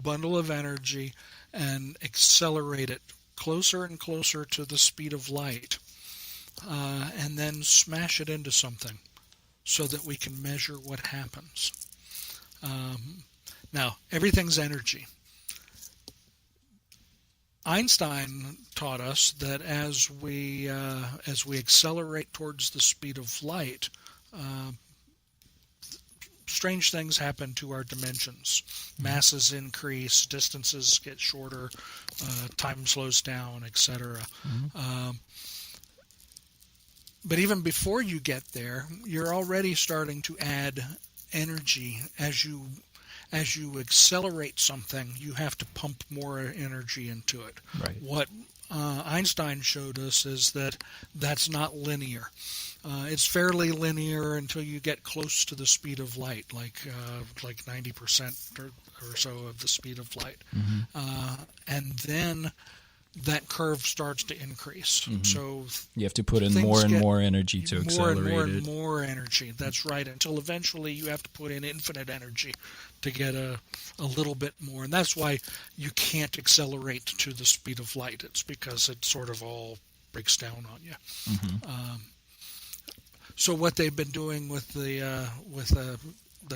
bundle of energy and accelerate it closer and closer to the speed of light, and then smash it into something so that we can measure what happens. Now, everything's energy. Einstein taught us that as we accelerate towards the speed of light, strange things happen to our dimensions. Masses increase, distances get shorter, time slows down, etc. But even before you get there, you're already starting to add energy. As you accelerate something, you have to pump more energy into it. Right. What Einstein showed us is that that's not linear. It's fairly linear until you get close to the speed of light, like 90% or so of the speed of light. And then that curve starts to increase. So you have to put in more and more energy to accelerate it. More and more energy. That's right. Until eventually you have to put in infinite energy to get a little bit more. And that's why you can't accelerate to the speed of light. It's because it sort of all breaks down on you. So what they've been doing with the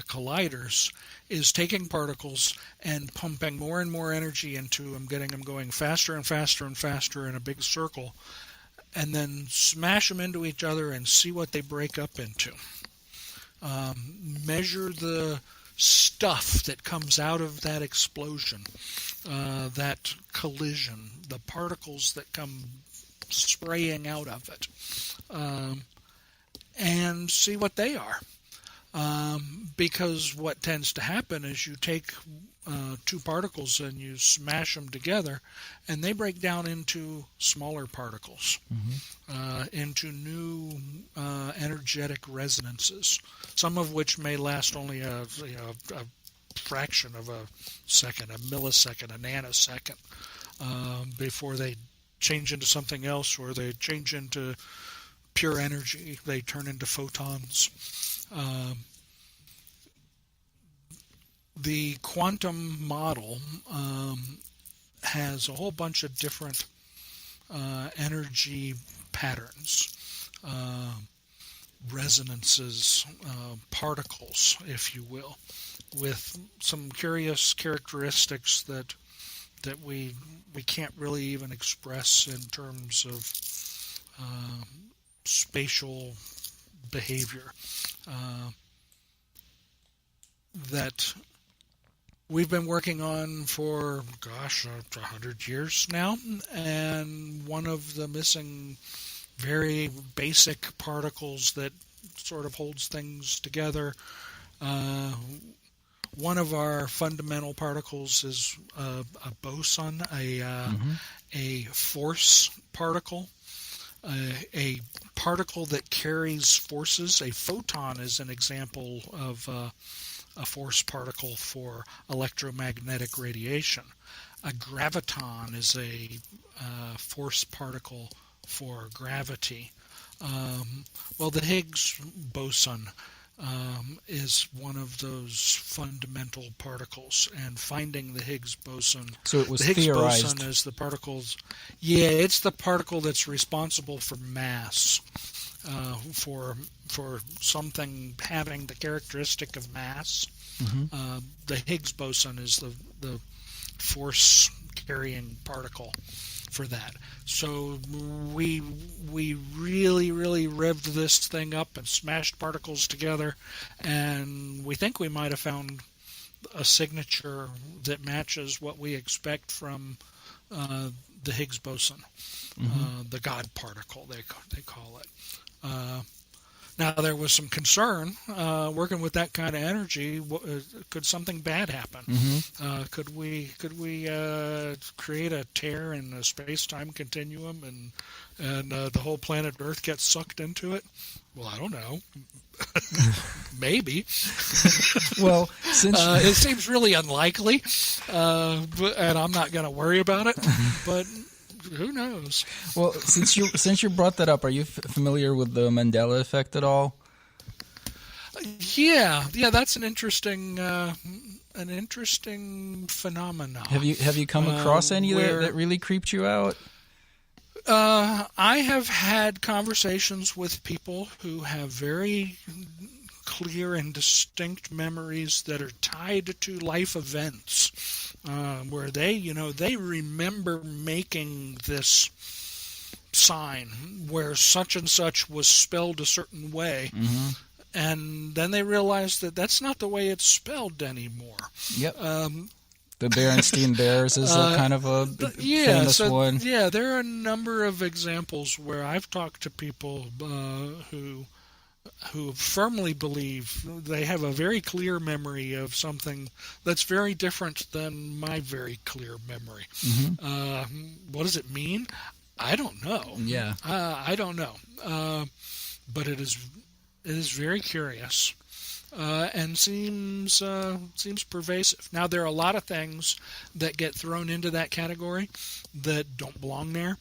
colliders is taking particles and pumping more and more energy into them, getting them going faster and faster and faster in a big circle, and then smash them into each other and see what they break up into. Measure the stuff that comes out of that explosion, that collision, the particles that come spraying out of it, and see what they are. Because what tends to happen is you take two particles and you smash them together, and they break down into smaller particles, into new energetic resonances, some of which may last only a fraction of a second, a millisecond, a nanosecond, before they change into something else, or they change into pure energy. They turn into photons. The quantum model has a whole bunch of different energy patterns, resonances, particles, if you will, with some curious characteristics that we can't really even express in terms of spatial behavior, that we've been working on for, 100 years now. And one of the missing very basic particles that sort of holds things together, one of our fundamental particles is a boson, a force particle. A particle that carries forces. A photon is an example of a force particle for electromagnetic radiation. A graviton is a force particle for gravity. The Higgs boson is one of those fundamental particles, and finding the Higgs boson. So it was the Higgs theorized. boson is the particles. Yeah, it's the particle that's responsible for mass, for something having the characteristic of mass. The Higgs boson is the force carrying particle for that. So we really revved this thing up and smashed particles together, and we think we might have found a signature that matches what we expect from the Higgs boson, the God particle, they call it. Now, there was some concern working with that kind of energy. Could something bad happen? Could we create a tear in the space-time continuum, and the whole planet Earth gets sucked into it? Well, I don't know. Maybe. Well, since it seems really unlikely, and I'm not going to worry about it. But who knows? Well, since you brought that up, are you familiar with the Mandela effect at all? Yeah, that's an interesting phenomenon. Have you come across any that really creeped you out? I have had conversations with people who have very clear and distinct memories that are tied to life events, where they remember making this sign where such and such was spelled a certain way, and then they realize that that's not the way it's spelled anymore. Yep. The Berenstain Bears is kind of a famous one. Yeah, there are a number of examples where I've talked to people who firmly believe they have a very clear memory of something that's very different than my very clear memory. What does it mean? I don't know. Yeah. I don't know. But it is very curious. And seems pervasive. Now, there are a lot of things that get thrown into that category that don't belong there,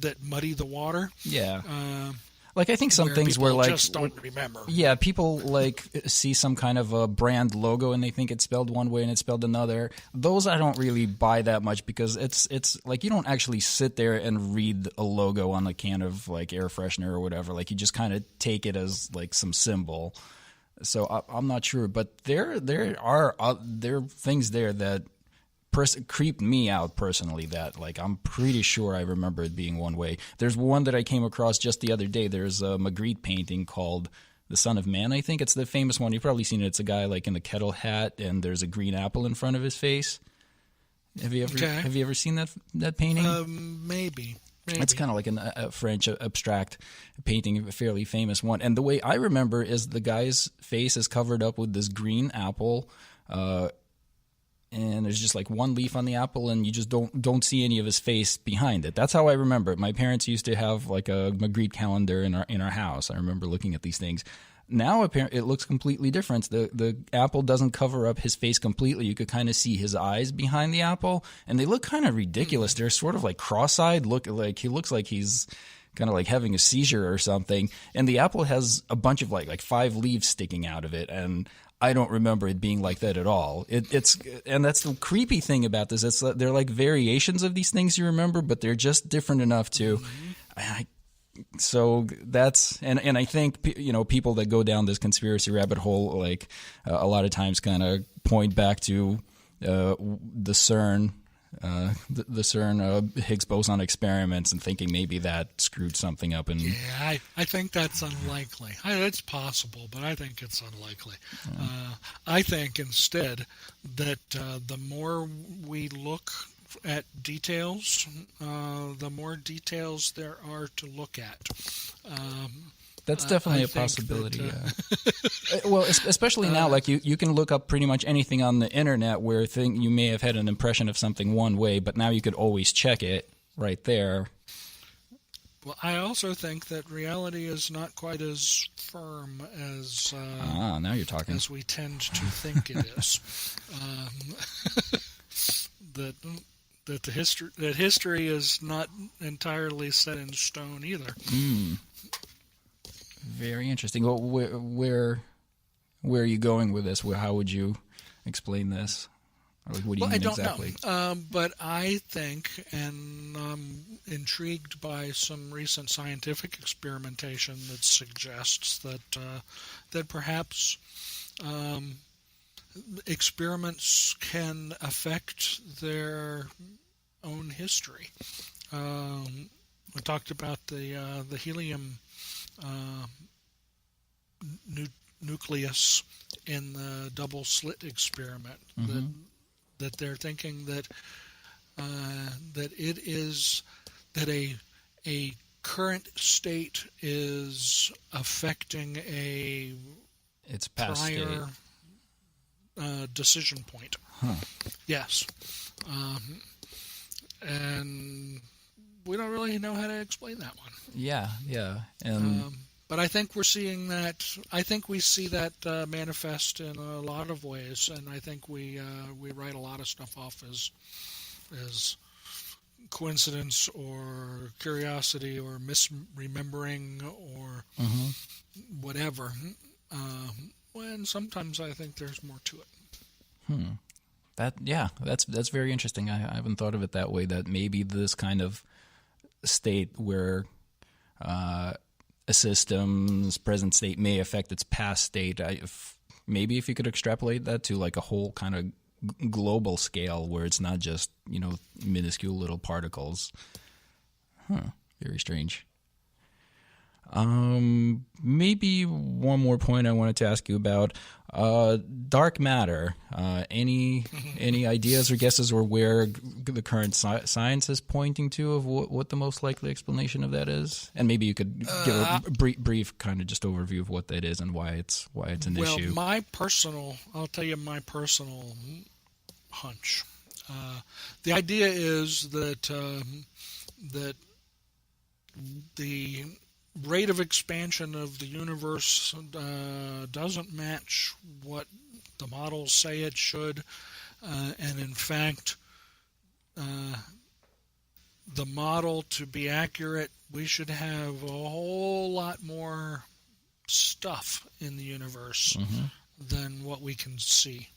that muddy the water. Yeah. Like, I think some things where, like, just don't remember. Yeah, people, like, see some kind of a brand logo and they think it's spelled one way and it's spelled another. Those I don't really buy that much, because it's like, you don't actually sit there and read a logo on a can of, like, air freshener or whatever. Like, you just kind of take it as, like, some symbol. So I'm not sure, but there are things there that creeped me out personally, that, like, I'm pretty sure I remember it being one way. There's one that I came across just the other day. There's a Magritte painting called The Son of Man, I think. It's the famous one. You've probably seen it. It's a guy, like, in the kettle hat, and there's a green apple in front of his face. Have you ever seen that painting? Maybe. It's kind of like a French abstract painting, a fairly famous one. And the way I remember is the guy's face is covered up with this green apple, and there's just like one leaf on the apple, and you just don't see any of his face behind it. That's how I remember it. My parents used to have like a Magritte calendar in our house. I remember looking at these things. Now apparently it looks completely different. The apple doesn't cover up his face completely. You could kind of see his eyes behind the apple, and they look kind of ridiculous. They're sort of like cross-eyed. He looks like he's kind of like having a seizure or something. And the apple has a bunch of like 5 leaves sticking out of it, and I don't remember it being like that at all. And that's the creepy thing about this. They're like variations of these things you remember, but they're just different enough to. So that's and I think people that go down this conspiracy rabbit hole, like a lot of times, kind of point back to the CERN Higgs Boson experiments and thinking maybe that screwed something up. And yeah, I think that's unlikely. It's possible, but I think it's unlikely. I think instead that the more we look at details, the more details there are to look at. That's definitely a possibility. Well, especially now, like you can look up pretty much anything on the internet where you may have had an impression of something one way, but now you could always check it right there. Well, I also think that reality is not quite as firm as now you're talking. As we tend to think it is. That history is not entirely set in stone either. Very interesting. Well, where are you going with this? How would you explain this? Or what do you mean exactly? I don't know. But I think, and I'm intrigued by some recent scientific experimentation that suggests that perhaps experiments can affect their own history. We talked about the helium nucleus in the double slit experiment. That they're thinking that that it is that a current state is affecting a It's past state. prior decision point. Huh. Yes. And we don't really know how to explain that one. Yeah. And But I think we're seeing that. I think we see that manifest in a lot of ways, and I think we write a lot of stuff off as coincidence or curiosity or misremembering or whatever. When sometimes I think there's more to it. That's very interesting. I haven't thought of it that way. That maybe this kind of state where a system's present state may affect its past state. Maybe if you could extrapolate that to like a whole kind of global scale where it's not just, minuscule little particles. Very strange. Maybe one more point I wanted to ask you about dark matter. Any ideas or guesses or where the current science is pointing to of what the most likely explanation of that is? And maybe you could give a brief kind of just overview of what that is and why it's an issue. Well, I'll tell you my personal hunch. The idea is that the rate of expansion of the universe doesn't match what the models say it should, and in fact, the model, to be accurate, we should have a whole lot more stuff in the universe than what we can see.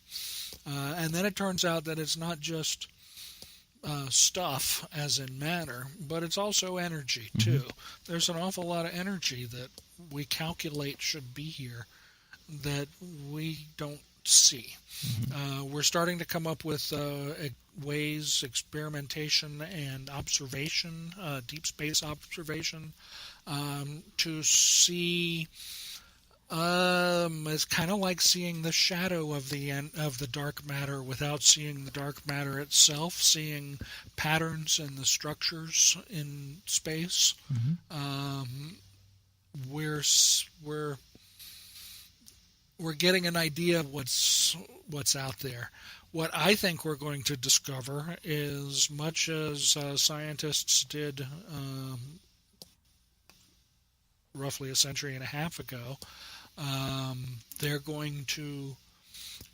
And then it turns out that it's not just stuff, as in matter, but it's also energy, too. There's an awful lot of energy that we calculate should be here that we don't see. We're starting to come up with ways, experimentation and observation, deep space observation, to see. It's kind of like seeing the shadow of the dark matter without seeing the dark matter itself, seeing patterns and the structures in space. We're getting an idea of what's out there. What I think we're going to discover is, much as scientists did roughly a century and a half ago, they're going to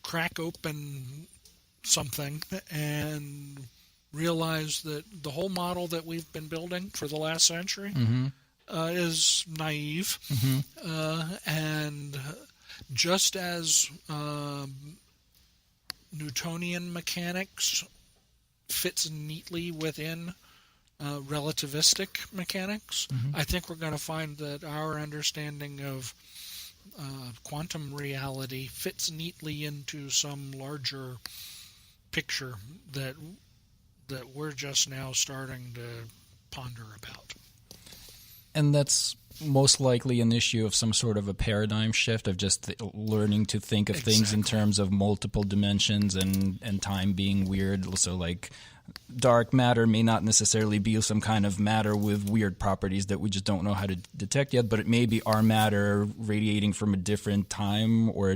crack open something and realize that the whole model that we've been building for the last century is naive. And just as Newtonian mechanics fits neatly within relativistic mechanics, I think we're going to find that our understanding of quantum reality fits neatly into some larger picture that we're just now starting to ponder about. And that's most likely an issue of some sort of a paradigm shift of just learning to think of things in terms of multiple dimensions and time being weird. So like dark matter may not necessarily be some kind of matter with weird properties that we just don't know how to detect yet, but it may be our matter radiating from a different time or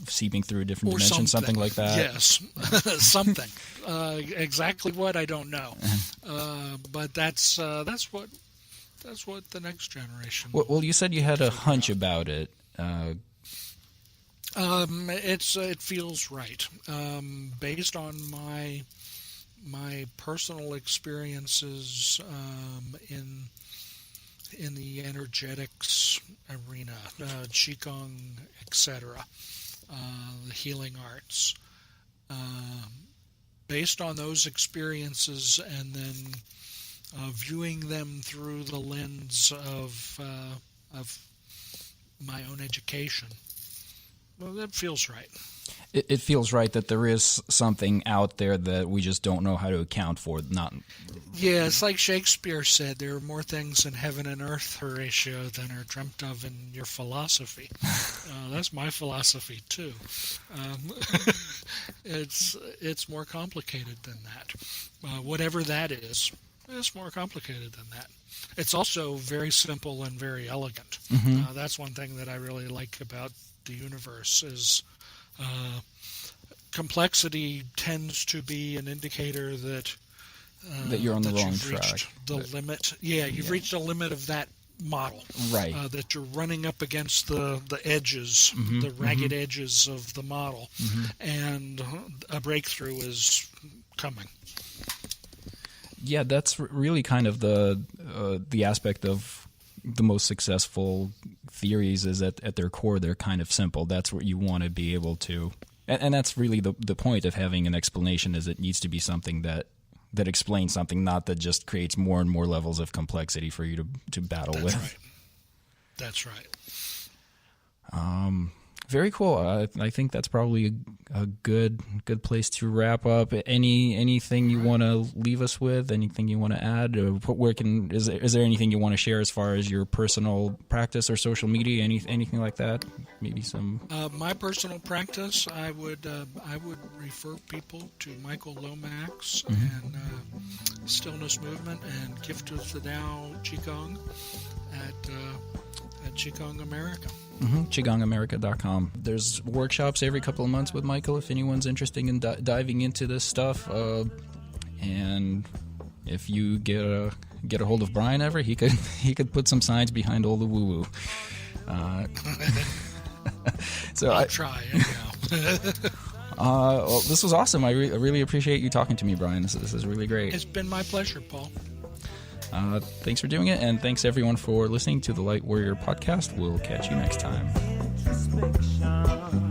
seeping through a different dimension, something like that. Yes, something. Exactly what, I don't know. But that's what the next generation. Well, you said you had a hunch about it. It feels right, based on my personal experiences in the energetics arena, Qigong, etc., the healing arts. Based on those experiences, and then viewing them through the lens of my own education, Well, that feels right. It feels right that there is something out there that we just don't know how to account for. Yeah, it's like Shakespeare said, there are more things in heaven and earth, Horatio, than are dreamt of in your philosophy. That's my philosophy, too. It's more complicated than that. Whatever that is, it's more complicated than that. It's also very simple and very elegant. Mm-hmm. That's one thing that I really like about the universe is complexity tends to be an indicator that you're on the wrong you've track. reached the limit. Yeah, you've reached the limit of that model. Right. That you're running up against the edges, the ragged edges of the model, and a breakthrough is coming. Yeah, that's really kind of the aspect of the most successful theories is that at their core they're kind of simple. That's what you want to be able to, and that's really the point of having an explanation is it needs to be something that explains something, not that just creates more and more levels of complexity for you to battle with. Right. That's right. Very cool. I think that's probably a good place to wrap up. Anything you want to leave us with? Anything you want to add? Is there anything you want to share as far as your personal practice or social media? Anything like that? Maybe some. My personal practice, I would refer people to Michael Lomax and Stillness Movement and Gift of the Tao Qigong at Qigong America. QigongAmerica.com. There's workshops every couple of months with Michael if anyone's interested in diving into this stuff. And if you get a hold of Brian ever, he could put some science behind all the woo-woo. So I'll try. Well, this was awesome. I really appreciate you talking to me, Brian. This is really great. It's been my pleasure, Paul. Thanks for doing it, and thanks everyone for listening to the Light Warrior podcast. We'll catch you next time. Introspection.